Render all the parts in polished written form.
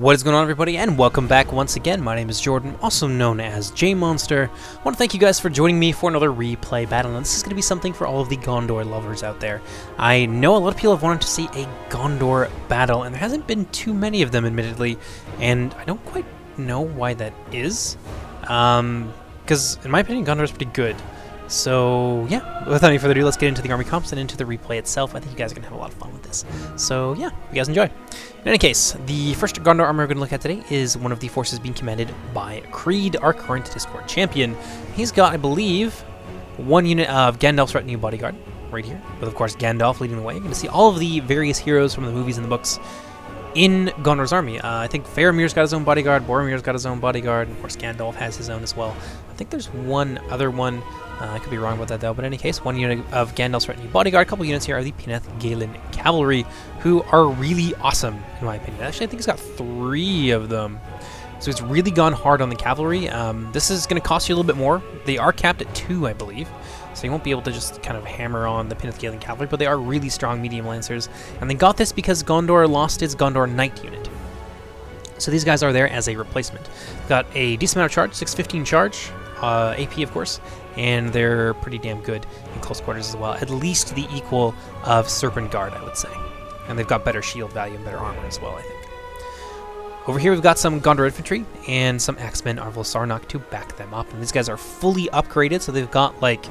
What is going on, everybody, and welcome back once again. My name is Jordan, also known as JMonster. I want to thank you guys for joining me for another replay battle, and this is going to be something for all of the Gondor lovers out there. I know a lot of people have wanted to see a Gondor battle, and there hasn't been too many of them, admittedly, and I don't quite know why that is, because in my opinion, Gondor is pretty good. So, yeah, without any further ado, let's get into the army comps and into the replay itself. I think you guys are going to have a lot of fun with this. So, yeah, you guys enjoy. In any case, the first Gondor army we're going to look at today is one of the forces being commanded by Creed, our current Discord champion. He's got, I believe, one unit of Gandalf's retinue bodyguard right here, with, of course, Gandalf leading the way. You're going to see all of the various heroes from the movies and the books in Gondor's army. I think Faramir's got his own bodyguard, Boromir's got his own bodyguard, and of course Gandalf has his own as well. I think there's one other one. I could be wrong about that though, but in any case, one unit of Gandalf's retinue bodyguard. A couple units here are the Peneth Galen cavalry, who are really awesome in my opinion. Actually, I think he's got 3 of them. So he's really gone hard on the cavalry. This is going to cost you a little bit more. They are capped at 2, I believe. So you won't be able to just kind of hammer on the Peneth Galen cavalry, but they are really strong medium lancers. And they got this because Gondor lost its Gondor Knight unit. So these guys are there as a replacement. Got a decent amount of charge, 615 charge, AP of course, and they're pretty damn good in close quarters as well. At least the equal of Serpent Guard, I would say. And they've got better shield value and better armor as well, I think. Over here we've got some Gondor infantry and some Axemen Arvel Sarnak to back them up. And these guys are fully upgraded, so they've got like,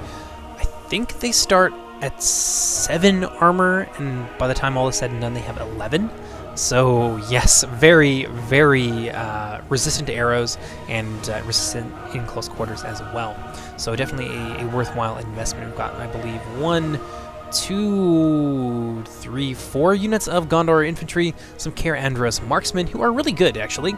I think they start at 7 armor, and by the time all is said and done they have 11. So yes, very, very resistant to arrows and resistant in close quarters as well. So definitely a worthwhile investment. We've got, I believe, 1, 2, 3, 4 units of Gondor infantry, some Caer Andros marksmen, who are really good, actually.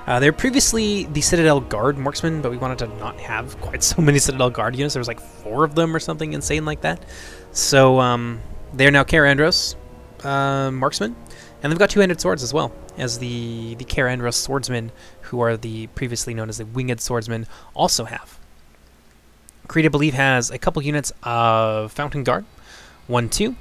They're previously the Citadel Guard marksmen, but we wanted to not have quite so many Citadel Guard units. There was like 4 of them or something insane like that. So they're now Caer Andros marksmen. And they've got 2-handed swords as well, as the Caer Andros swordsmen, who are the previously known as the winged swordsmen, also have. Creed, I believe, has a couple units of Fountain Guard, 1, 2,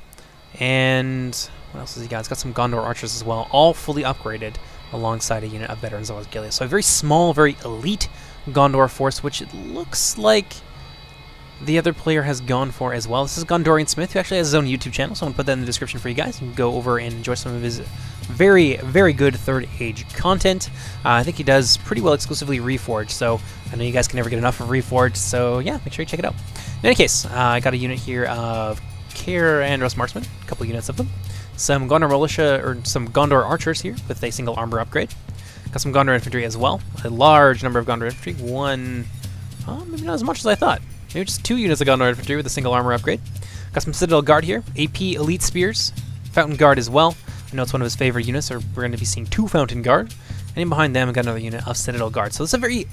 and what else has he got? He's got some Gondor archers as well, all fully upgraded alongside a unit of veterans of Osgiliath. So a very small, very elite Gondor force, which it looks like the other player has gone for as well. This is Gondorian Smith, who actually has his own YouTube channel, so I'm going to put that in the description for you guys. You can go over and enjoy some of his very, very good Third Age content. I think he does pretty well exclusively Reforged, so I know you guys can never get enough of Reforged, so yeah, make sure you check it out. In any case, I got a unit here of Caer Andros marksmen, a couple units of them. Some Gondor militia, or some Gondor archers here with a single armor upgrade. Got some Gondor infantry as well, a large number of Gondor infantry. Maybe not as much as I thought. Maybe just 2 units of Gondor infantry with a single armor upgrade. Got some Citadel Guard here, AP Elite Spears, Fountain Guard as well. I know it's one of his favorite units, so we're going to be seeing 2 Fountain Guard. And in behind them, we got another unit of Citadel Guard. So it's a very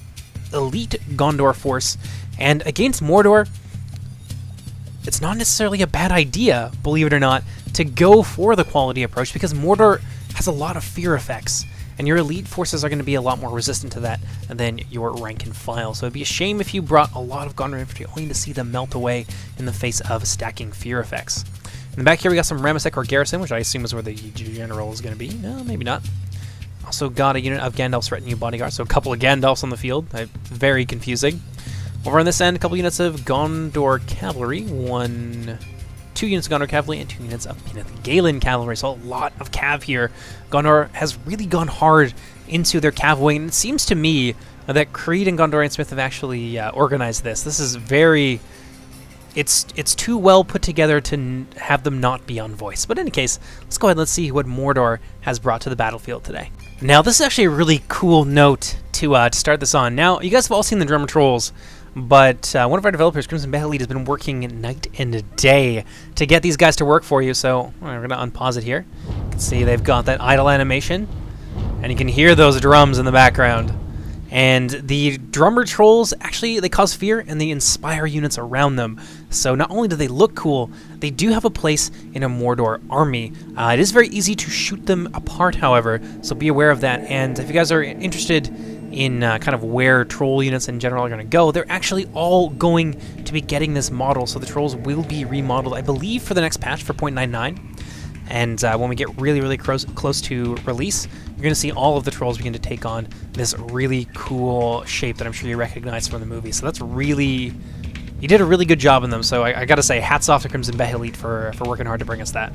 elite Gondor force. And against Mordor, it's not necessarily a bad idea, believe it or not, to go for the quality approach, because Mordor has a lot of fear effects. And your elite forces are going to be a lot more resistant to that than your rank and file. So it'd be a shame if you brought a lot of Gondor infantry only to see them melt away in the face of stacking fear effects. In the back here we got some Ramesek or Garrison, which I assume is where the general is going to be. No, maybe not. Also got a unit of Gandalf's retinue bodyguard, so a couple of Gandalfs on the field. Very confusing. Over on this end, a couple units of Gondor cavalry. 2 units of Gondor cavalry and 2 units of Peneth Galen cavalry, so a lot of cav here. Gondor has really gone hard into their cav wing, and it seems to me that Creed and Gondorian Smith have actually organized this. This is very... It's too well put together to have them not be on voice. But in any case, let's go ahead and let's see what Mordor has brought to the battlefield today. Now, this is actually a really cool note to start this on. Now, you guys have all seen the Drummer Trolls, but one of our developers, Crimson Battle Lead, has been working night and day to get these guys to work for you. So we're going to unpause it here. You can see they've got that idle animation, and you can hear those drums in the background. And the Drummer Trolls, actually, they cause fear and they inspire units around them. So not only do they look cool, they do have a place in a Mordor army. It is very easy to shoot them apart, however, so be aware of that. And if you guys are interested in kind of where troll units in general are going to go, they're actually all going to be getting this model. So the trolls will be remodeled, I believe, for the next patch for 0.99. And when we get really, really close to release, you're going to see all of the trolls begin to take on this really cool shape that I'm sure you recognize from the movie. So that's really... You did a really good job in them, so I gotta say, hats off to Crimson Bahelite for working hard to bring us that.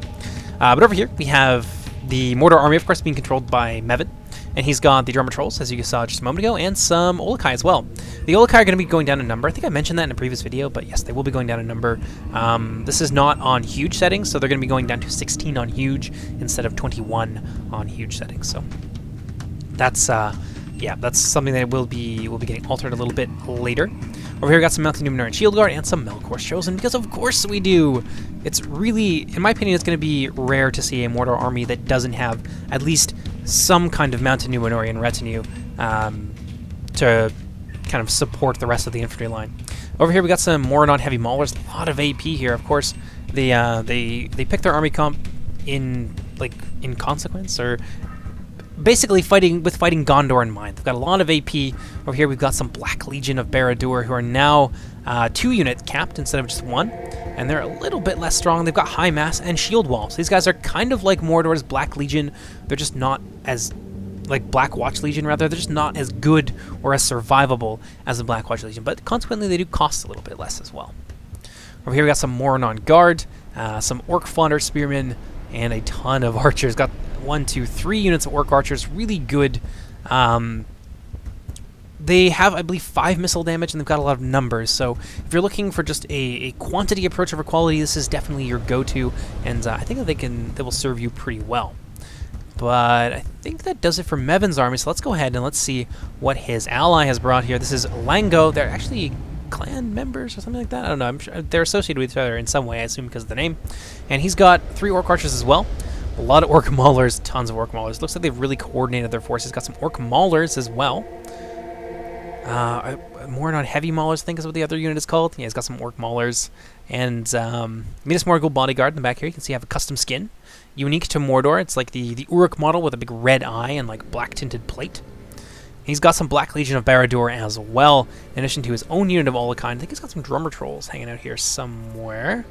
But over here, we have the Mordor Army, of course, being controlled by Mevin. And he's got the drummer trolls, as you saw just a moment ago, and some Olokai as well. The Olokai are going to be going down in number. I think I mentioned that in a previous video, but yes, they will be going down in number. This is not on huge settings, so they're going to be going down to 16 on huge instead of 21 on huge settings. So that's yeah, that's something that will be getting altered a little bit later. Over here we got some Mountain Numenorian Shield Guard and some Melkor's Chosen, because of course we do! It's really, in my opinion, it's going to be rare to see a Mordor army that doesn't have at least some kind of Mountain Numenorian retinue to kind of support the rest of the infantry line. Over here we got some Moradon Heavy Maulers, a lot of AP here, of course. They pick their army comp in consequence, or basically fighting Gondor in mind. They've got a lot of AP. Over here we've got some Black Legion of Barad-dur, who are now 2-unit capped instead of just 1, and they're a little bit less strong. They've got high mass and shield wall. So these guys are kind of like Mordor's Black Legion. They're just not as, like Black Watch Legion rather, they're just not as good or as survivable as the Black Watch Legion, but consequently they do cost a little bit less as well. Over here we got some Moradon Guard, some Orc Flounder Spearmen, and a ton of archers. Got 1, 2, 3 units of Orc Archers, really good. They have, I believe, 5 missile damage, and they've got a lot of numbers, so if you're looking for just a quantity approach over quality, this is definitely your go-to, and I think that they will serve you pretty well. But I think that does it for Mevin's army, so let's go ahead and let's see what his ally has brought here. This is Lango. They're actually clan members or something like that. I don't know. I'm sure they're associated with each other in some way, I assume because of the name. And he's got 3 Orc Archers as well. A lot of Orc Maulers, tons of Orc Maulers. Looks like they've really coordinated their forces. Got some Orc Maulers as well. Moradon Heavy Maulers, I think is what the other unit is called. Yeah, he's got some Orc Maulers. And Minas Morgul Bodyguard in the back here. You can see I have a custom skin. Unique to Mordor. It's like the Uruk model with a big red eye and like black tinted plate. He's got some Black Legion of Barad-dur as well, in addition to his own unit of Olokai. I think he's got some Drummer Trolls hanging out here somewhere.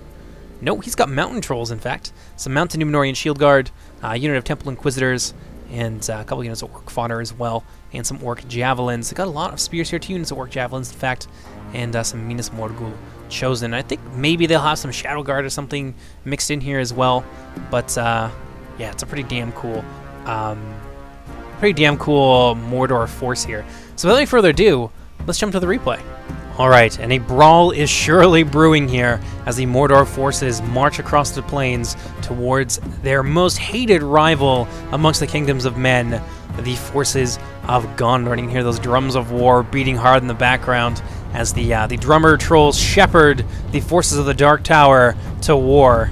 No, he's got Mountain Trolls, in fact. Some Mountain Numenorian Shield Guard, a unit of Temple Inquisitors, and a couple units of Orc Fodder as well, and some Orc Javelins. They got a lot of spears here, 2 units of Orc Javelins, in fact, and some Minas Morgul Chosen. I think maybe they'll have some Shadow Guard or something mixed in here as well, but yeah, it's a pretty damn cool Mordor force here. So without any further ado, let's jump to the replay. Alright, and a brawl is surely brewing here as the Mordor forces march across the plains towards their most hated rival amongst the kingdoms of men, the forces of Gondor. And you can hear those drums of war beating hard in the background as the drummer trolls shepherd the forces of the Dark Tower to war.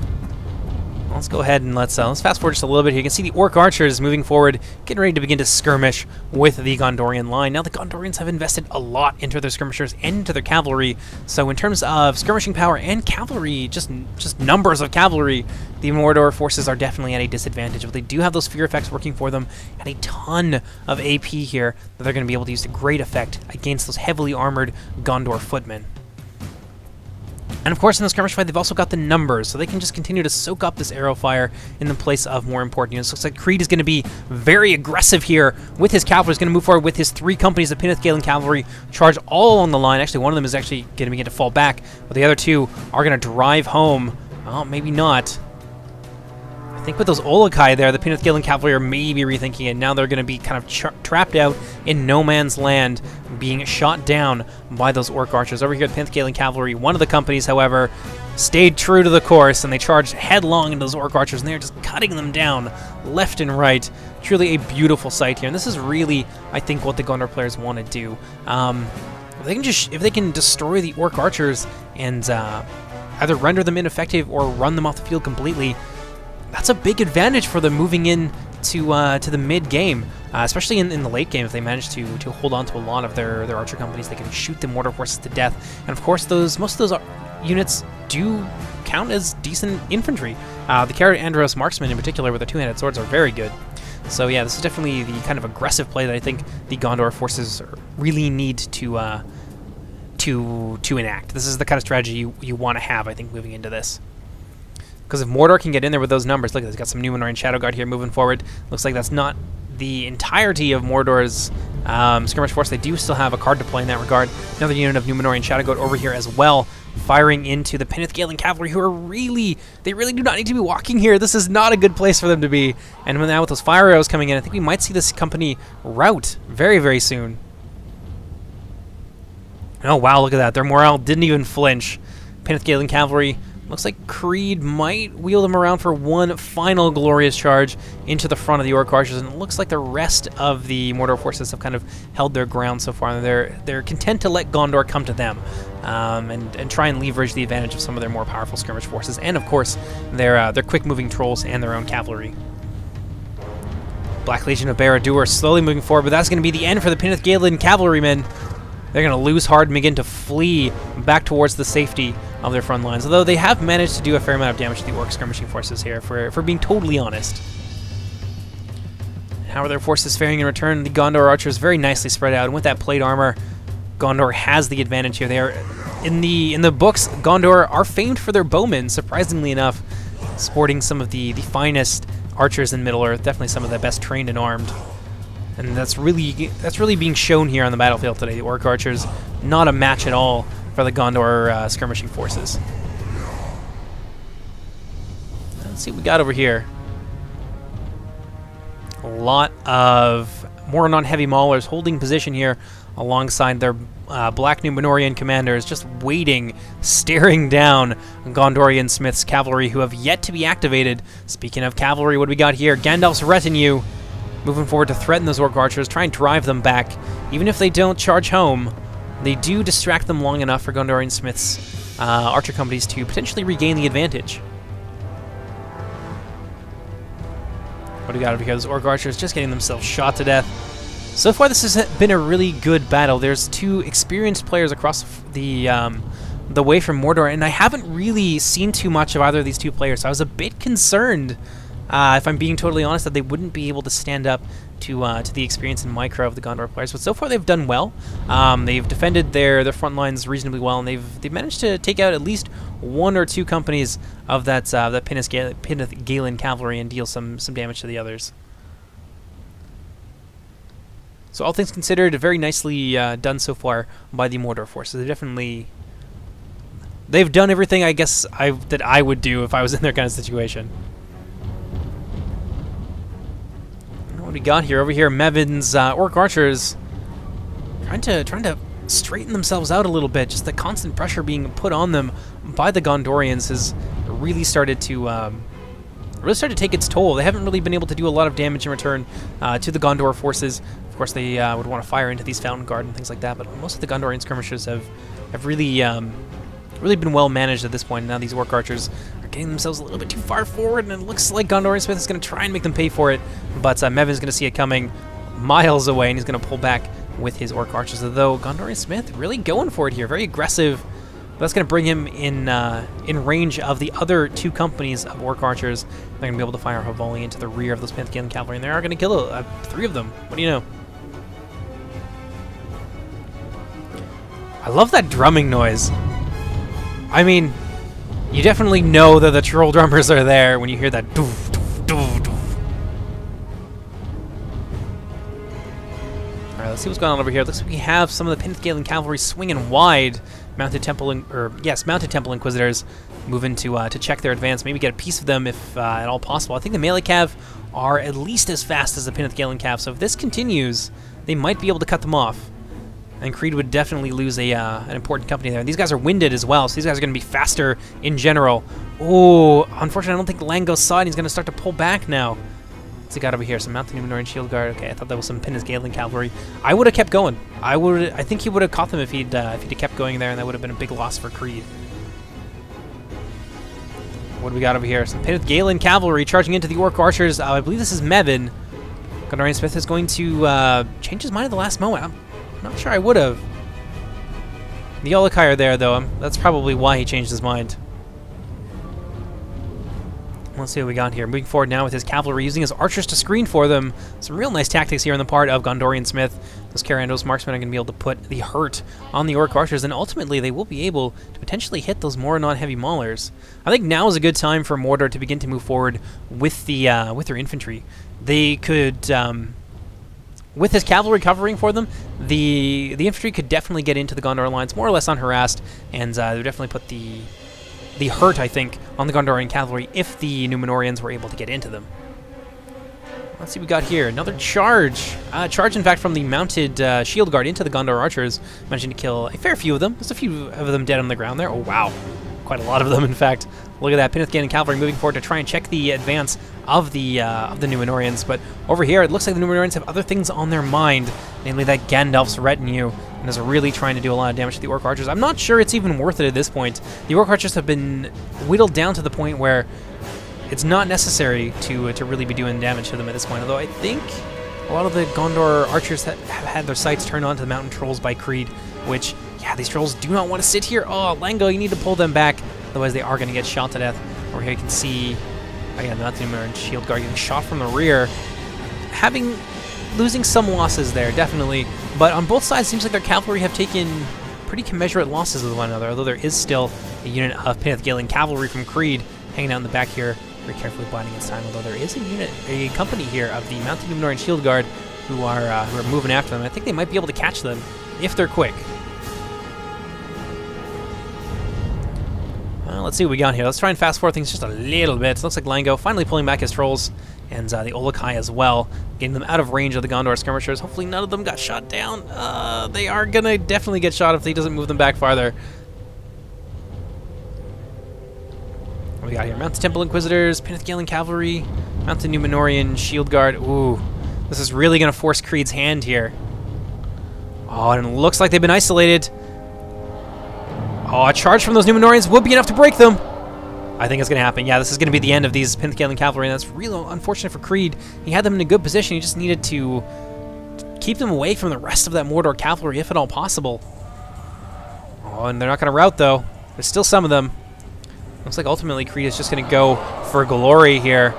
Let's go ahead and let's fast forward just a little bit here. You can see the Orc Archers moving forward, getting ready to begin to skirmish with the Gondorian line. Now the Gondorians have invested a lot into their skirmishers and into their cavalry, so in terms of skirmishing power and cavalry, just numbers of cavalry, the Mordor forces are definitely at a disadvantage, but they do have those fear effects working for them, and a ton of AP here that they're going to be able to use to great effect against those heavily armored Gondor footmen. And of course, in the skirmish fight, they've also got the numbers, so they can just continue to soak up this arrow fire in the place of more important units. Looks like Creed is going to be very aggressive here with his cavalry. He's going to move forward with his 3 companies of Pinnith Galen cavalry, charge all along the line. Actually, one of them is actually going to begin to fall back, but the other 2 are going to drive home. Oh, maybe not. I think with those Olokai there, the Pinnith Galen cavalry are maybe rethinking it. Now they're going to be kind of trapped out in no man's land, being shot down by those Orc Archers. Over here, the Pinnith Galen cavalry, one of the companies, however, stayed true to the course, and they charged headlong into those Orc Archers, and they're just cutting them down left and right. Truly a beautiful sight here, and this is really, I think, what the Gondor players want to do. If they can destroy the Orc Archers and either render them ineffective or run them off the field completely, that's a big advantage for them moving in to the mid-game, especially in the late game. If they manage to hold on to a lot of their archer companies, they can shoot the Mordor forces to death. And of course, most of those units do count as decent infantry. The Carrot Andros marksmen in particular with the 2-handed swords are very good. So yeah, this is definitely the kind of aggressive play that I think the Gondor forces really need to enact. This is the kind of strategy you want to have, I think, moving into this. Because if Mordor can get in there with those numbers, look, he's got some Numenor and Shadow Guard here moving forward. Looks like that's not the entirety of Mordor's skirmish force. They do still have a card to play in that regard. Another unit of Numenor and Shadow Guard over here as well, firing into the Peneth Galen cavalry, who are they really do not need to be walking here. This is not a good place for them to be. And now with those fire arrows coming in, I think we might see this company rout very, very soon. Oh, wow, look at that. Their morale didn't even flinch. Peneth Galen cavalry. Looks like Creed might wheel them around for one final glorious charge into the front of the Orc Archers, and it looks like the rest of the Mordor forces have kind of held their ground so far. They're content to let Gondor come to them, and try and leverage the advantage of some of their more powerful skirmish forces, and of course their quick-moving trolls and their own cavalry. Black Legion of Barad-dur slowly moving forward, but that's going to be the end for the Peneth Galen cavalrymen. They're going to lose hard and begin to flee back towards the safety of their front lines, although they have managed to do a fair amount of damage to the Orc skirmishing forces here, for being totally honest. How are their forces faring in return? The Gondor archers very nicely spread out, and with that plate armor, Gondor has the advantage here. They are, in the books, Gondor are famed for their bowmen, surprisingly enough, sporting some of the finest archers in Middle-earth, definitely some of the best trained and armed. And that's really being shown here on the battlefield today. The Orc archers, not a match at all for the Gondor skirmishing forces. Let's see what we got over here. A lot of Moranon heavy maulers holding position here alongside their Black Numenorian commanders, just waiting, staring down Gondorian Smith's cavalry, who have yet to be activated. Speaking of cavalry, what do we got here? Gandalf's retinue moving forward to threaten those Orc archers, try and drive them back. Even if they don't charge home, they do distract them long enough for Gondorian Smith's archer companies to potentially regain the advantage. What do we got over here? Those Orc archers just getting themselves shot to death. So far, this has been a really good battle. There's two experienced players across the way from Mordor, and I haven't really seen too much of either of these two players, so I was a bit concerned, if I'm being totally honest, that they wouldn't be able to stand up to the experience and micro of the Gondor players. But so far, they've done well. They've defended their front lines reasonably well, and they've managed to take out at least one or two companies of that Peneth Galen cavalry and deal some damage to the others. So all things considered, very nicely done so far by the Mordor forces. They've done everything, I guess, that I would do if I was in their kind of situation. What do we got here? Over here, Mevin's Orc archers trying to straighten themselves out a little bit. Just the constant pressure being put on them by the Gondorians has really started to take its toll. They haven't really been able to do a lot of damage in return to the Gondor forces. Of course, they would want to fire into these Fountain Guard and things like that, but most of the Gondorian skirmishers have really been well managed at this point. Now these Orc archers are getting themselves a little bit too far forward, and it looks like Gondorian Smith is going to try and make them pay for it, but Mevin's going to see it coming miles away, and he's going to pull back with his Orc archers, although Gondorian Smith really going for it here, very aggressive. That's going to bring him in range of the other two companies of Orc archers. They're going to be able to fire a volley into the rear of those Peneth Galen cavalry, and they are going to kill three of them. What do you know? I love that drumming noise. I mean, you definitely know that the troll drummers are there when you hear that doof, doof, doof, doof. Alright, let's see what's going on over here. Looks like we have some of the Peneth Galen cavalry swinging wide. Mounted Temple Inquisitors moving to check their advance, maybe get a piece of them if at all possible. I think the melee cav are at least as fast as the Peneth Galen cav, so if this continues, they might be able to cut them off. And Creed would definitely lose an important company there. These guys are winded as well, so these guys are going to be faster in general. Oh, unfortunately, I don't think Lang goes side. He's going to start to pull back now. What's he got over here? Some Mountain Numenorian Shield Guard. Okay, I thought that was some Peneth Galen cavalry. I would have kept going. I think he would have caught them if he'd kept going there, and that would have been a big loss for Creed. What do we got over here? Some Peneth Galen cavalry charging into the Orc archers. I believe this is Mevin. Gondorian Smith is going to change his mind at the last moment. I'm not sure I would have. The Yolokai are there, though. That's probably why he changed his mind. Let's see what we got here. Moving forward now with his cavalry, using his archers to screen for them. Some real nice tactics here on the part of Gondorian Smith. Those Carandos marksmen are going to be able to put the hurt on the Orc Archers, and ultimately they will be able to potentially hit those more non-heavy maulers. I think now is a good time for Mordor to begin to move forward with their infantry. They could, with his cavalry covering for them, the infantry could definitely get into the Gondor lines more or less unharassed, and they would definitely put the hurt, I think, on the Gondorian cavalry if the Númenóreans were able to get into them. Let's see what we got here. Another charge. Charge, in fact, from the mounted shield guard into the Gondor archers. Managing to kill a fair few of them. There's a few of them dead on the ground there. Oh, wow. Quite a lot of them, in fact. Look at that. Pynithgalen cavalry moving forward to try and check the advance of the Númenóreans. But over here, it looks like the Númenóreans have other things on their mind, namely that Gandalf's retinue, and is really trying to do a lot of damage to the Orc archers. I'm not sure it's even worth it at this point. The Orc archers have been whittled down to the point where it's not necessary to really be doing damage to them at this point, although I think a lot of the Gondor archers have had their sights turned onto the mountain trolls by Creed, which, yeah, these trolls do not want to sit here. Oh, Lango, you need to pull them back, otherwise they are going to get shot to death. Over here you can see, again, the Númenórean shield guard getting shot from the rear, losing some losses there, definitely, but on both sides it seems like their cavalry have taken pretty commensurate losses with one another, although there is still a unit of Pynithgalen cavalry from Creed hanging out in the back here, very carefully biding its time, although there is a company here of the mounted Númenórean shield guard who are moving after them. I think they might be able to catch them if they're quick. Let's see what we got here. Let's try and fast forward things just a little bit. It looks like Lango finally pulling back his trolls, and the Olokai as well, getting them out of range of the Gondor skirmishers. Hopefully none of them got shot down. They are going to definitely get shot if he doesn't move them back farther. What we got here? Mounted Temple Inquisitors, Pynithgalen Cavalry, Mounted Númenórean Shield Guard. Ooh, this is really going to force Creed's hand here. Oh, and it looks like they've been isolated. Oh, a charge from those Númenóreans would be enough to break them. I think it's going to happen. Yeah, this is going to be the end of these Pynithgalen Cavalry, and that's really unfortunate for Creed. He had them in a good position. He just needed to keep them away from the rest of that Mordor cavalry, if at all possible. Oh, and they're not going to rout, though. There's still some of them. Looks like ultimately Creed is just going to go for glory here.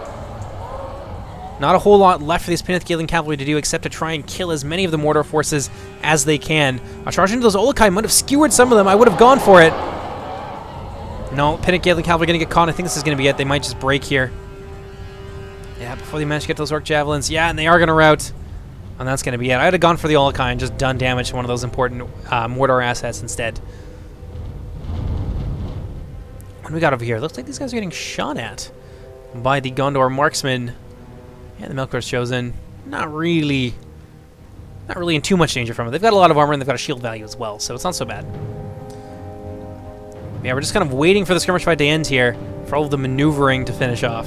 Not a whole lot left for these Pynithgalen cavalry to do except to try and kill as many of the Mordor forces as they can. A charge into those Olokai might have skewered some of them. I would have gone for it. No, Pynithgalen cavalry going to get caught. I think this is going to be it. They might just break here. Yeah, before they manage to get those Orc Javelins. Yeah, and they are going to rout. And that's going to be it. I would have gone for the Olokai and just done damage to one of those important Mordor assets instead. What do we got over here? Looks like these guys are getting shot at by the Gondor marksmen. Yeah, the Melkor's Chosen. Not really in too much danger from it. They've got a lot of armor and they've got a shield value as well, so it's not so bad. Yeah, we're just kind of waiting for the skirmish fight to end here, for all of the maneuvering to finish off.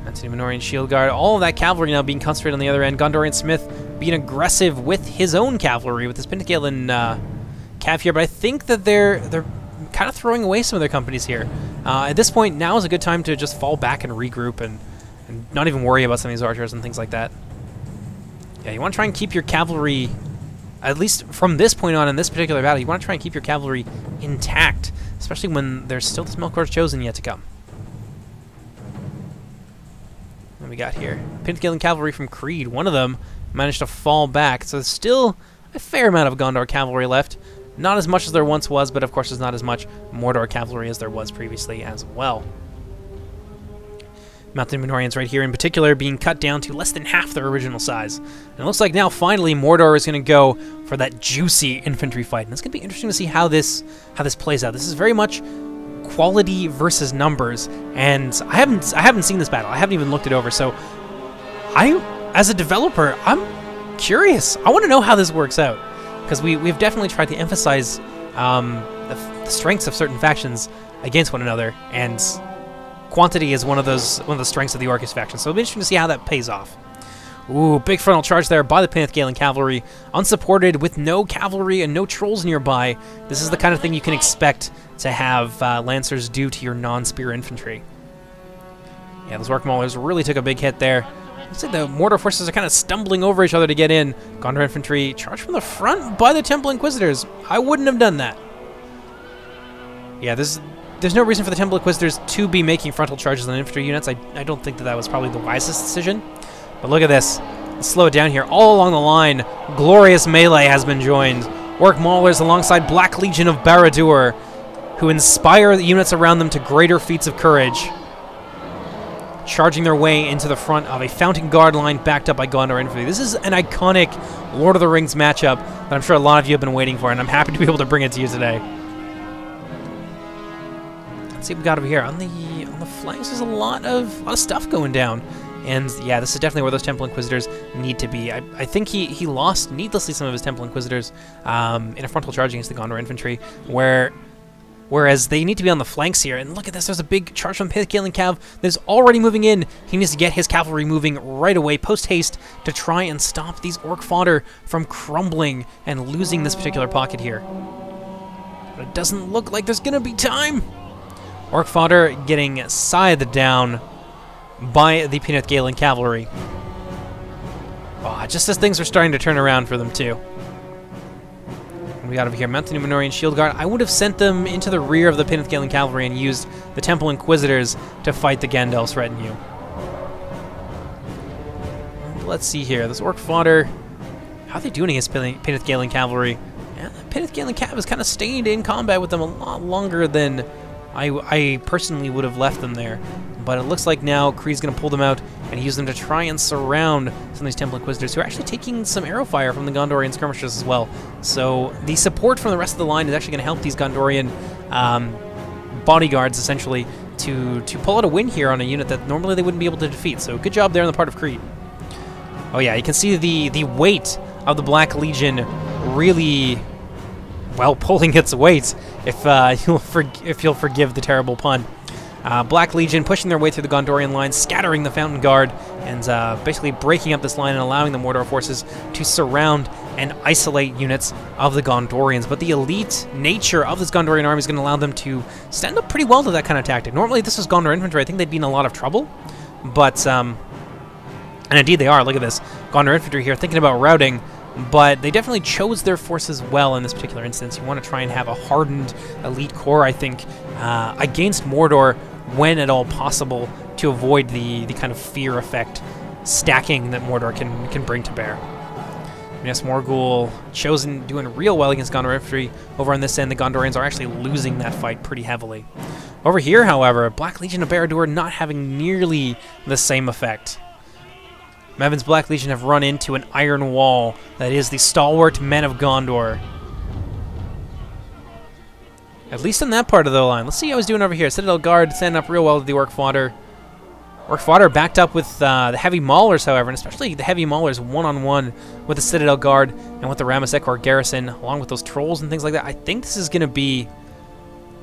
That's the Númenórean shield guard. All of that cavalry now being concentrated on the other end. Gondorian Smith being aggressive with his own cavalry, with his Pynithgalen cav here, but I think that they're kind of throwing away some of their companies here. At this point, now is a good time to just fall back and regroup and not even worry about some of these archers and things like that. Yeah, you want to try and keep your cavalry, at least from this point on in this particular battle, you want to try and keep your cavalry intact, especially when there's still this Melkor's Chosen yet to come. What we got here? Pynithgalen cavalry from Creed. One of them managed to fall back, so there's still a fair amount of Gondor cavalry left. Not as much as there once was, but of course there's not as much Mordor cavalry as there was previously as well. Mounted Númenóreans right here in particular being cut down to less than half their original size. And it looks like now finally Mordor is going to go for that juicy infantry fight. And it's going to be interesting to see how this plays out. This is very much quality versus numbers, and I haven't seen this battle. I haven't even looked it over. So as a developer, I'm curious. I want to know how this works out, because we've definitely tried to emphasize the strengths of certain factions against one another, and quantity is one of the strengths of the Orcish faction. So it'll be interesting to see how that pays off. Ooh, big frontal charge there by the Pynithgalen cavalry, unsupported with no cavalry and no trolls nearby. This is the kind of thing you can expect to have lancers do to your non-spear infantry. Yeah, those Orc Maulers really took a big hit there. Looks like the Mordor forces are kind of stumbling over each other to get in. Gondor infantry charged from the front by the Temple Inquisitors. I wouldn't have done that. Yeah, there's no reason for the Temple Inquisitors to be making frontal charges on infantry units. I don't think that was probably the wisest decision. But look at this. Let's slow it down here. All along the line, glorious melee has been joined. Orc Maulers alongside Black Legion of Barad-dur, who inspire the units around them to greater feats of courage. Charging their way into the front of a Fountain Guard line backed up by Gondor Infantry. This is an iconic Lord of the Rings matchup that I'm sure a lot of you have been waiting for, and I'm happy to be able to bring it to you today. Let's see what we got over here. On the flanks, there's a lot of stuff going down. And yeah, this is definitely where those Temple Inquisitors need to be. I think he lost needlessly some of his Temple Inquisitors in a frontal charge against the Gondor Infantry, whereas they need to be on the flanks here. And look at this, there's a big charge from Pith-Galen Cav that's already moving in. He needs to get his cavalry moving right away, post-haste, to try and stop these Orc fodder from crumbling and losing this particular pocket here. But it doesn't look like there's going to be time. Orc fodder getting scythed down by the Pith-Galen cavalry. Oh, just as things are starting to turn around for them too. What we got over here? Mounted Númenorian Shield Guard. I would have sent them into the rear of the Pith-Galen cavalry and used the Temple Inquisitors to fight the Gandalf's retinue. Let's see here. This Orc fodder, how are they doing against Pith-Galen cavalry? Yeah, the Pith-Galen cav has kind of stayed in combat with them a lot longer than I personally would have left them there. But it looks like now Kree's going to pull them out and use them to try and surround some of these Temple Inquisitors, who are actually taking some arrow fire from the Gondorian skirmishers as well. So the support from the rest of the line is actually going to help these Gondorian bodyguards, essentially, to pull out a win here on a unit that normally they wouldn't be able to defeat. So good job there on the part of Kree. Oh yeah, you can see the weight of the Black Legion really, well, pulling its weight, if you'll forgive the terrible pun. Black Legion pushing their way through the Gondorian line, scattering the Fountain Guard, and basically breaking up this line and allowing the Mordor forces to surround and isolate units of the Gondorians. But the elite nature of this Gondorian army is going to allow them to stand up pretty well to that kind of tactic. Normally, if this was Gondor infantry, I think they'd be in a lot of trouble. But, and indeed they are. Look at this. Gondor infantry here thinking about routing, but they definitely chose their forces well in this particular instance. You want to try and have a hardened elite corps, I think, against Mordor when at all possible, to avoid the kind of fear effect stacking that Mordor can bring to bear. Minas Morgul chosen doing real well against Gondor infantry. Over on this end, the Gondorians are actually losing that fight pretty heavily. Over here, however, Black Legion of Barad-dur not having nearly the same effect. Mevin's Black Legion have run into an iron wall that is the stalwart men of Gondor. At least in that part of the line. Let's see how he's doing over here. Citadel Guard standing up real well to the Orc fodder. Orc fodder backed up with the Heavy Maulers, however, and especially the Heavy Maulers one-on-one with the Citadel Guard and with the Ramessekor garrison, along with those trolls and things like that. I think this is going to be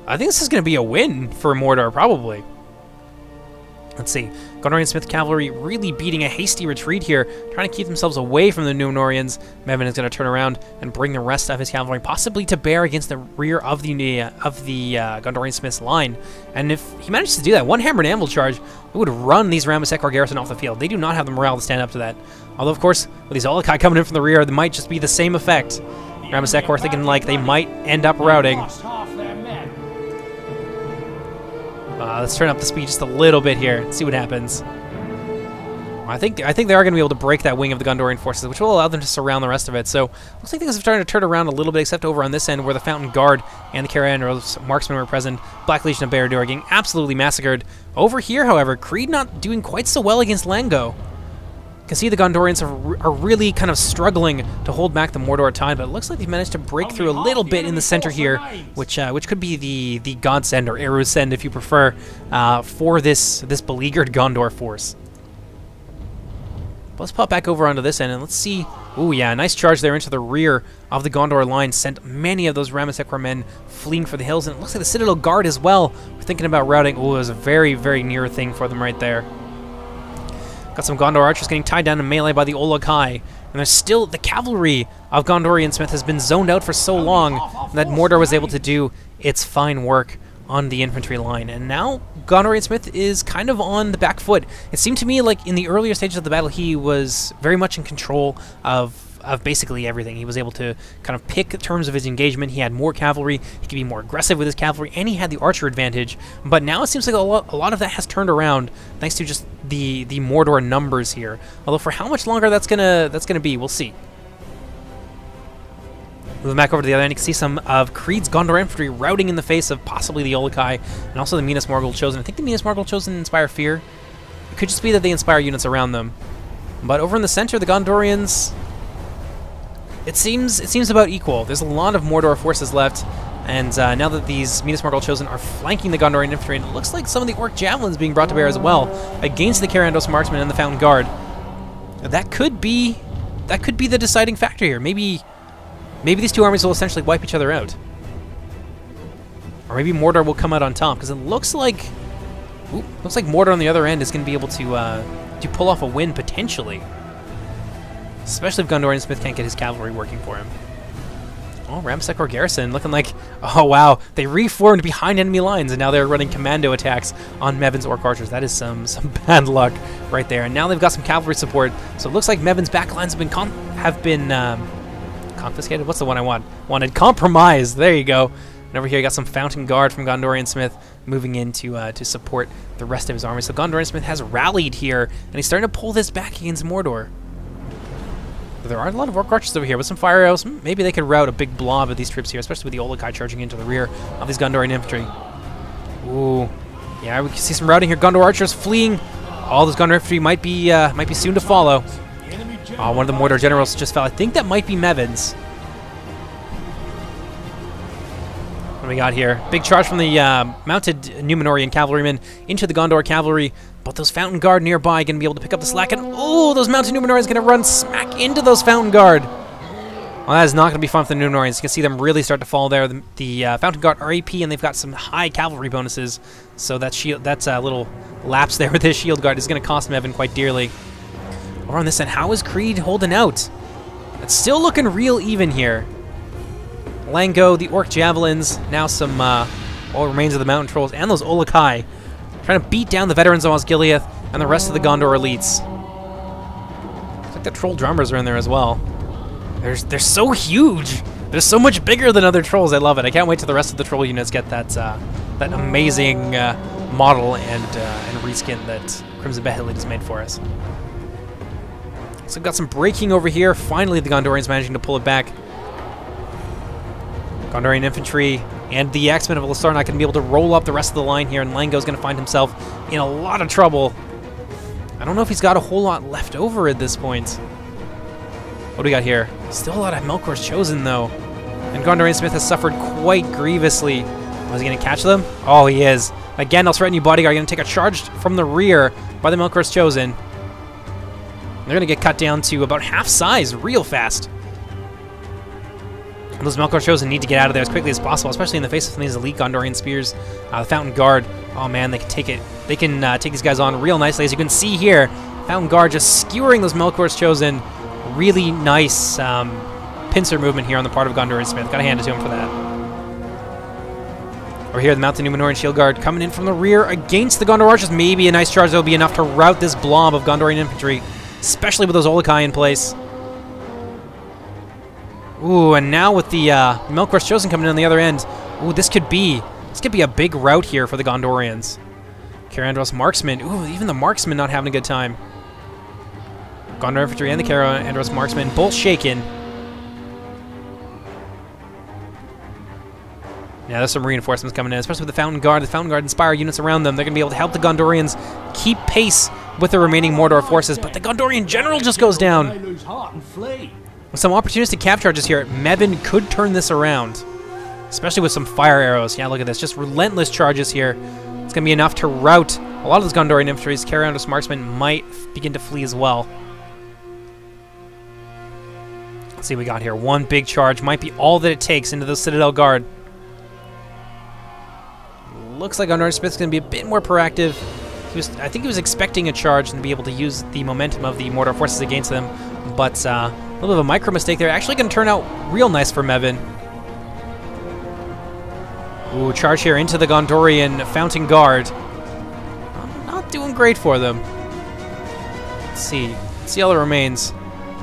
a win for Mordor, probably. Let's see. Gondorian Smith Cavalry really beating a hasty retreat here, trying to keep themselves away from the Númenorians. Mevin is going to turn around and bring the rest of his cavalry possibly to bear against the rear of the Gondorian Smith's line. And if he manages to do that, one hammer and anvil charge, it would run these Ramessekor garrison off the field. They do not have the morale to stand up to that. Although, of course, with these Olokai coming in from the rear, it might just be the same effect. Ramessekor thinking like they might end up routing. Let's turn up the speed just a little bit here and see what happens. I think they are going to be able to break that wing of the Gondorian forces, which will allow them to surround the rest of it. So looks like things are starting to turn around a little bit, except over on this end where the Fountain Guard and the Carandos marksmen were present. Black Legion of Barad-dur getting absolutely massacred. Over here, however, Creed not doing quite so well against Lango. You can see the Gondorians are really kind of struggling to hold back the Mordor tide, but it looks like they've managed to break through a little bit in the center here, which could be the godsend or Erusend, if you prefer, for this beleaguered Gondor force. But let's pop back over onto this end and let's see. Ooh, yeah, nice charge there into the rear of the Gondor line, sent many of those Ramessekor men fleeing for the hills, and it looks like the Citadel Guard as well. We're thinking about routing. Ooh, it was a very, very near thing for them right there. Got some Gondor archers getting tied down in melee by the Olokai. And there's still the cavalry of Gondorian Smith has been zoned out for so long that Mordor was able to do its fine work on the infantry line. And now Gondorian Smith is kind of on the back foot. It seemed to me like in the earlier stages of the battle he was very much in control of basically everything. He was able to kind of pick terms of his engagement. He had more cavalry. He could be more aggressive with his cavalry, and he had the archer advantage. But now it seems like a lot of that has turned around thanks to just the Mordor numbers here. Although for how much longer that's gonna be, we'll see. Moving back over to the other end, you can see some of Creed's Gondor infantry routing in the face of possibly the Olokai and also the Minas Morgul Chosen. I think the Minas Morgul Chosen inspire fear. It could just be that they inspire units around them. But over in the center, the Gondorians, it seems about equal. There's a lot of Mordor forces left, and now that these Minas Morgul Chosen are flanking the Gondorian infantry, and it looks like some of the Orc Javelins being brought to bear as well against the Carandos Marksmen and the Fountain Guard. That could be the deciding factor here. Maybe these two armies will essentially wipe each other out. Or maybe Mordor will come out on top, because it looks like Mordor on the other end is going to be able to pull off a win, potentially. Especially if Gondorian Smith can't get his cavalry working for him. Oh, Ramsekor Garrison looking like, oh wow, they reformed behind enemy lines, and now they're running commando attacks on Mevin's Orc Archers. That is some bad luck right there. And now they've got some cavalry support, so it looks like Mevin's backlines have been confiscated? What's the one I wanted? Compromised. There you go. And over here, you got some Fountain Guard from Gondorian Smith moving in to support the rest of his army. So Gondorian Smith has rallied here, and he's starting to pull this back against Mordor. But there are a lot of Orc Archers over here with some fire arrows. Maybe they could rout a big blob of these troops here, especially with the Olokai charging into the rear of these Gondorian infantry. Ooh, yeah, we can see some routing here. Gondor Archers fleeing. All this Gondor infantry might be soon to follow. Oh, one of the Mordor generals just fell. I think that might be Mevin's. What do we got here? Big charge from the mounted Númenórean cavalrymen into the Gondor cavalry, but those Fountain Guard nearby going to be able to pick up the slack, and oh, those mounted Númenóreans going to run smack into those Fountain Guard. Well, that is not going to be fun for the Númenóreans. You can see them really start to fall there. The Fountain Guard are AP, and they've got some high cavalry bonuses, so that little lapse there with his shield guard is going to cost Mevin quite dearly. Over on this end, how is Creed holding out? It's still looking real even here. Lango, the Orc Javelins, now some all remains of the Mountain Trolls, and those Olokai, trying to beat down the veterans of Osgiliath and the rest of the Gondor elites. Looks like the Troll Drummers are in there as well. They're so huge. They're so much bigger than other Trolls. I love it. I can't wait till the rest of the Troll units get that amazing model and reskin that Crimson Behelit has made for us. So we've got some breaking over here. Finally, the Gondorians managing to pull it back. Gondorian infantry and the Axemen of Lestar not going to be able to roll up the rest of the line here, and Lango's going to find himself in a lot of trouble. I don't know if he's got a whole lot left over at this point. What do we got here? Still a lot of Melkor's Chosen, though. And Gondorian Smith has suffered quite grievously. Was he going to catch them? Oh, he is. Again, I'll threaten you, bodyguard. Going to take a charge from the rear by the Melkor's Chosen. They're going to get cut down to about half size real fast. And those Melkor Chosen need to get out of there as quickly as possible, especially in the face of some of these elite Gondorian spears. The Fountain Guard, oh man, they can take it. They can take these guys on real nicely. As you can see here, Fountain Guard just skewering those Melkor's Chosen. Really nice pincer movement here on the part of Gondorian Smith. Gotta hand it to him for that. Over here, the Mountain Númenórean Shield Guard coming in from the rear against the Gondor Archers. Maybe a nice charge that will be enough to rout this blob of Gondorian infantry, especially with those Olokai in place. Ooh, and now with the Melkor's Chosen coming in on the other end, ooh, this could be a big rout here for the Gondorians. Carandros Marksmen, ooh, even the Marksmen not having a good time. Gondor Infantry and the Carandros Marksmen both shaken. Yeah, there's some reinforcements coming in, especially with the Fountain Guard. The Fountain Guard inspire units around them. They're going to be able to help the Gondorians keep pace with the remaining Mordor forces, but the Gondorian general just goes down. With some opportunistic cap charges here, Mevin could turn this around, especially with some fire arrows. Yeah, look at this. Just relentless charges here. It's going to be enough to rout a lot of those Gondorian infantries. Carandros Marksmen might begin to flee as well. Let's see what we got here. One big charge might be all that it takes into the Citadel Guard. Looks like Gondorian Smith's going to be a bit more proactive. I think he was expecting a charge and be able to use the momentum of the Mordor forces against them, but a little bit of a micro mistake there. Actually going to turn out real nice for Mevin. Ooh, charge here into the Gondorian Fountain Guard. Not doing great for them. Let's see all that remains.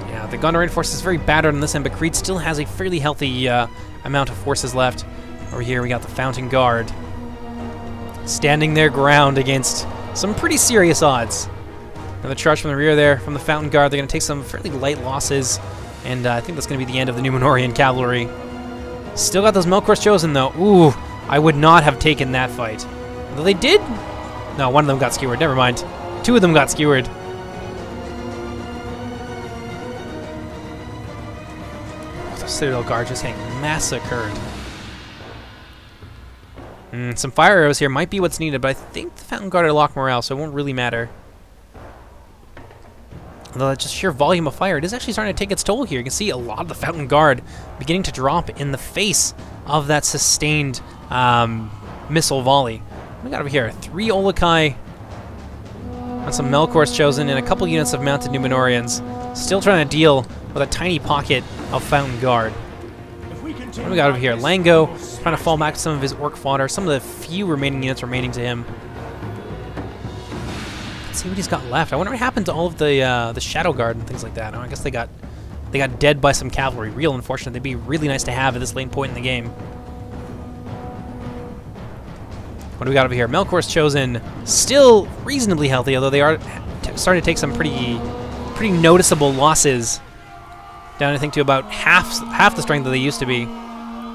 Yeah, The Gondor reinforcement is very battered on this end, but Creed still has a fairly healthy amount of forces left. Over here we got the Fountain Guard standing their ground against some pretty serious odds. Another charge from the rear there from the Fountain Guard. They're going to take some fairly light losses, and I think that's going to be the end of the Númenórean cavalry. Still got those Melkor's Chosen, though. Ooh, I would not have taken that fight. Although they did... No, one of them got skewered. Never mind. Two of them got skewered. The Citadel Guard just getting massacred. Some fire arrows here might be what's needed, but I think the Fountain Guard are lock morale, so it won't really matter. Although just sheer volume of fire, it is actually starting to take its toll here. You can see a lot of the Fountain Guard beginning to drop in the face of that sustained missile volley. What we got over here? 3 Olokai on some Melkor's Chosen and a couple units of mounted Númenóreans. Still trying to deal with a tiny pocket of Fountain Guard. What do we got over here? Lango trying to fall back to some of his orc fodder, some of the few remaining units remaining to him. Let's see what he's got left. I wonder what happened to all of the Shadow Guard and things like that. Oh, I guess they got dead by some cavalry. Real unfortunate. They'd be really nice to have at this late point in the game. What do we got over here? Melkor's Chosen, still reasonably healthy, although they are starting to take some pretty noticeable losses. Down, I think, to about half the strength that they used to be.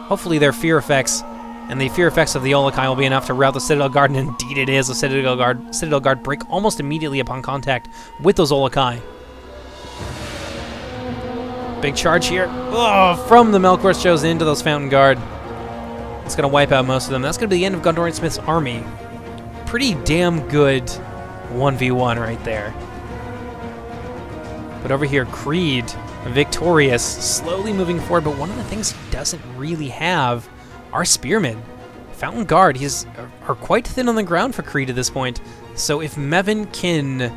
Hopefully their fear effects and the fear effects of the Olokai will be enough to rout the Citadel Guard, and indeed it is. The Citadel Guard break almost immediately upon contact with those Olokai. Big charge here. Oh, from the Melkor's Chosen into those Fountain Guard. It's going to wipe out most of them. That's going to be the end of Gondorian Smith's army. Pretty damn good 1v1 right there. But over here, Creed, victorious, slowly moving forward, but one of the things he doesn't really have are spearmen. Fountain Guard are quite thin on the ground for Creed at this point, so if Mevin can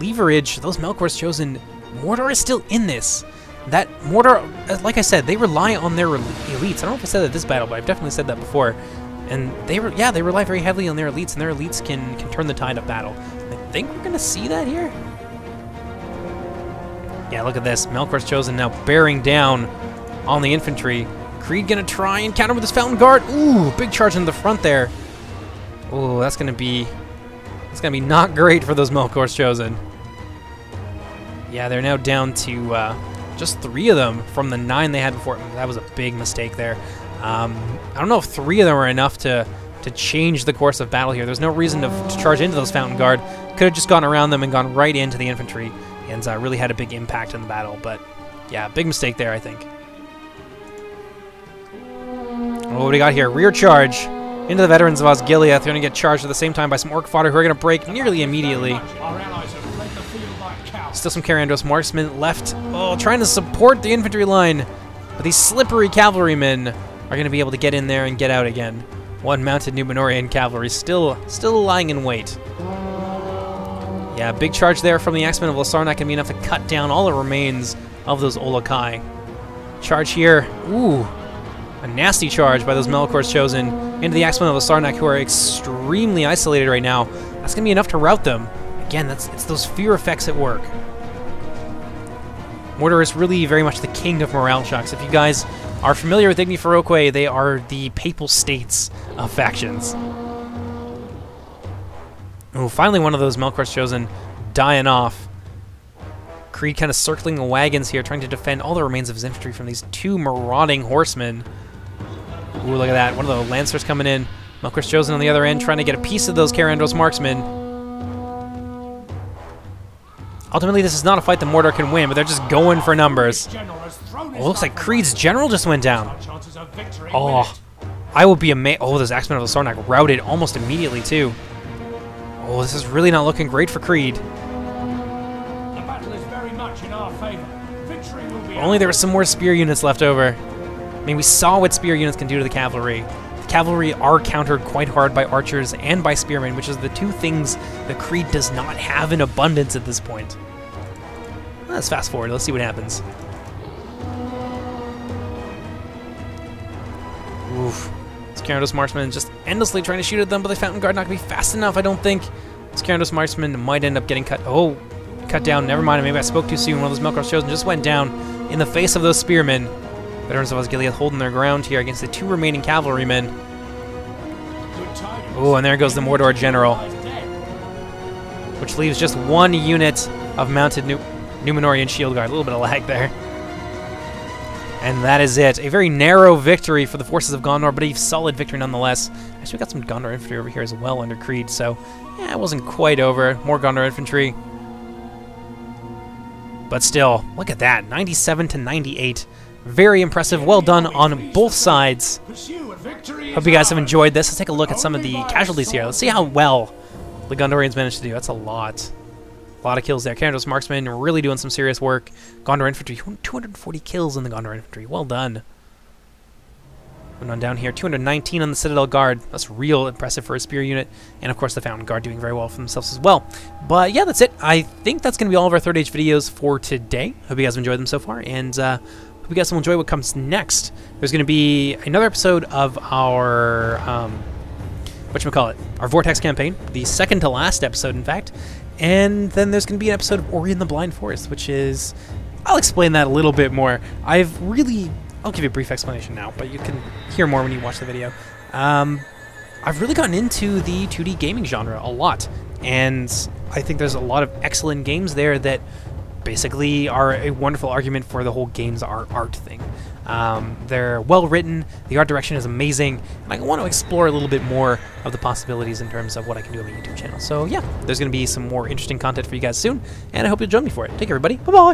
leverage those Melkor's Chosen, Mordor is still in this. That Mordor, like I said, they rely on their elites. I don't know if I said that this battle, but I've definitely said that before. And they rely very heavily on their elites, and their elites can turn the tide of battle. I think we're gonna see that here. Yeah, look at this. Melkor's Chosen now bearing down on the infantry. Creed gonna try and counter with his Fountain Guard. Ooh, big charge in the front there. Ooh, that's gonna be not great for those Melkor's Chosen. Yeah, they're now down to just 3 of them from the 9 they had before. That was a big mistake there. I don't know if 3 of them are enough to change the course of battle here. There's no reason to charge into those Fountain Guard. Could have just gone around them and gone right into the infantry, and really had a big impact in the battle. But yeah, big mistake there, I think. Oh, what do we got here? Rear charge into the veterans of Osgiliath. They're going to get charged at the same time by some orc fodder who are going to break nearly immediately. Still some Carandros marksmen left. Oh, trying to support the infantry line. But these slippery cavalrymen are going to be able to get in there and get out again. One mounted Númenórean cavalry still lying in wait. Yeah, big charge there from the Axemen of Lasarnak can be enough to cut down all the remains of those Olokai. Charge here. Ooh, a nasty charge by those Melkor's Chosen into the Axemen of Lasarnak, who are extremely isolated right now. That's going to be enough to rout them. Again, it's those fear effects at work. Mordor is really very much the king of morale shocks. If you guys are familiar with Igni Feroque, they are the Papal States of factions. Oh, finally one of those Melkor's Chosen dying off. Creed kind of circling the wagons here, trying to defend all the remains of his infantry from these 2 marauding horsemen. Ooh, look at that. One of the Lancers coming in. Melkor's Chosen on the other end, trying to get a piece of those Carandros marksmen. Ultimately, this is not a fight that Mordor can win, but they're just going for numbers. Oh, looks like Creed's general just went down. Oh, I will be amazed. Oh, those Axemen of Lasarnak routed almost immediately, too. Oh, this is really not looking great for Creed. If only there were some more spear units left over. I mean, we saw what spear units can do to the cavalry. The cavalry are countered quite hard by archers and by spearmen, which is the 2 things that Creed does not have in abundance at this point. Let's fast forward. Let's see what happens. Oof. Carandros marksmen just endlessly trying to shoot at them, but the Fountain Guard not going to be fast enough, I don't think. This Carandros marksman might end up getting cut. Oh, cut down. Never mind, maybe I spoke too soon. One of those Melkor's chosen just went down in the face of those spearmen. Veterans of Osgiliath holding their ground here against the 2 remaining cavalrymen. Oh, and there goes the Mordor general, which leaves just 1 unit of mounted Numenorian shield guard. A little bit of lag there. And that is it. A very narrow victory for the forces of Gondor, but a solid victory nonetheless. Actually, we got some Gondor infantry over here as well under Creed, so yeah, it wasn't quite over. More Gondor infantry. But still, look at that. 97 to 98. Very impressive. Well done on both sides. Hope you guys have enjoyed this. Let's take a look at some of the casualties here. Let's see how well the Gondorians managed to do. That's a lot. A lot of kills there. Carandos marksmen really doing some serious work. Gondor infantry, 240 kills in the Gondor infantry. Well done. Moving on down here, 219 on the Citadel Guard. That's real impressive for a spear unit. And of course the Fountain Guard doing very well for themselves as well. But yeah, that's it. I think that's going to be all of our Third Age videos for today. Hope you guys have enjoyed them so far. And hope you guys will enjoy what comes next. There's going to be another episode of our, whatchamacallit, our Vortex campaign. The second to last episode, in fact. And then there's going to be an episode of Ori and the Blind Forest, which is... I'll explain that a little bit more. I'll give you a brief explanation now, but you can hear more when you watch the video. I've really gotten into the 2D gaming genre a lot, and I think there's a lot of excellent games there that basically are a wonderful argument for the whole games are art thing. They're well written, the art direction is amazing, and I want to explore a little bit more of the possibilities in terms of what I can do on my YouTube channel. So yeah, there's going to be some more interesting content for you guys soon, and I hope you'll join me for it. Take care, everybody. Bye-bye!